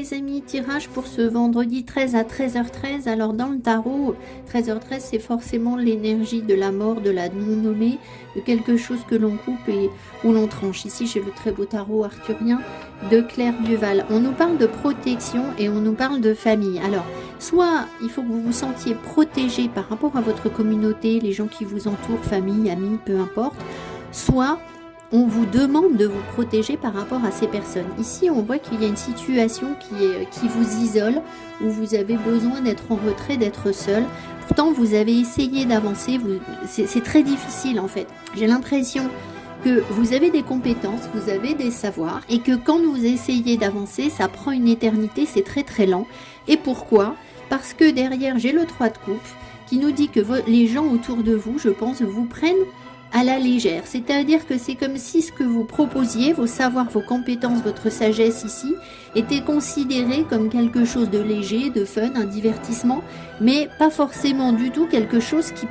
les amis, tirage pour ce vendredi 13 à 13h13. Alors dans le tarot, 13h13 c'est forcément l'énergie de la mort, de la non-nommée, de quelque chose que l'on coupe et où l'on tranche. Ici j'ai le très beau tarot arthurien de Claire Duval. On nous parle de protection et on nous parle de famille. Alors soit il faut que vous vous sentiez protégé par rapport à votre communauté, les gens qui vous entourent, famille, amis, peu importe, soit on vous demande de vous protéger par rapport à ces personnes. Ici, on voit qu'il y a une situation qui vous isole, où vous avez besoin d'être en retrait, d'être seul. Pourtant, vous avez essayé d'avancer. C'est très difficile, en fait. J'ai l'impression que vous avez des compétences, vous avez des savoirs, et que quand vous essayez d'avancer, ça prend une éternité, c'est très très lent. Et pourquoi? Parce que derrière, j'ai le 3 de coupe, qui nous dit que les gens autour de vous, je pense, vous prennent à la légère, c'est-à-dire que c'est comme si ce que vous proposiez, vos savoirs, vos compétences, votre sagesse ici, était considéré comme quelque chose de léger, de fun, un divertissement, mais pas forcément du tout quelque chose qui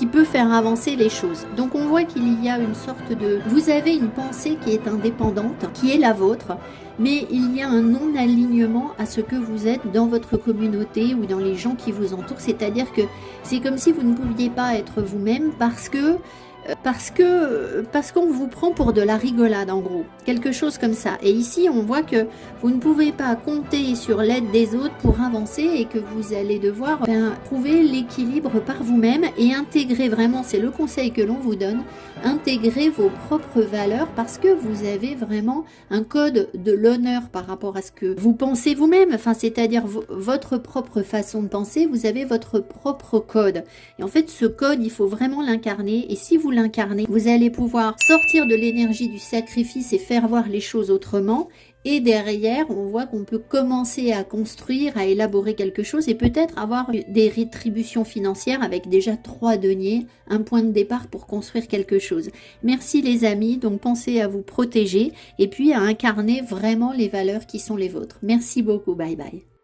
peut faire avancer les choses. Donc on voit qu'il y a une sorte de... Vous avez une pensée qui est indépendante, qui est la vôtre, mais il y a un non-alignement à ce que vous êtes dans votre communauté ou dans les gens qui vous entourent, c'est-à-dire que c'est comme si vous ne pouviez pas être vous-même parce qu'on vous prend pour de la rigolade en gros, quelque chose comme ça. Et ici on voit que vous ne pouvez pas compter sur l'aide des autres pour avancer et que vous allez devoir trouver l'équilibre par vous-même et intégrer vraiment, c'est le conseil que l'on vous donne, intégrer vos propres valeurs parce que vous avez vraiment un code de l'honneur par rapport à ce que vous pensez vous-même, enfin c'est-à-dire votre propre façon de penser, vous avez votre propre code. Et en fait ce code il faut vraiment l'incarner et si vous l'incarnez, vous allez pouvoir sortir de l'énergie du sacrifice et faire voir les choses autrement. Et derrière, on voit qu'on peut commencer à construire, à élaborer quelque chose et peut-être avoir des rétributions financières avec déjà 3 deniers, un point de départ pour construire quelque chose. Merci les amis, donc pensez à vous protéger et puis à incarner vraiment les valeurs qui sont les vôtres. Merci beaucoup, bye bye.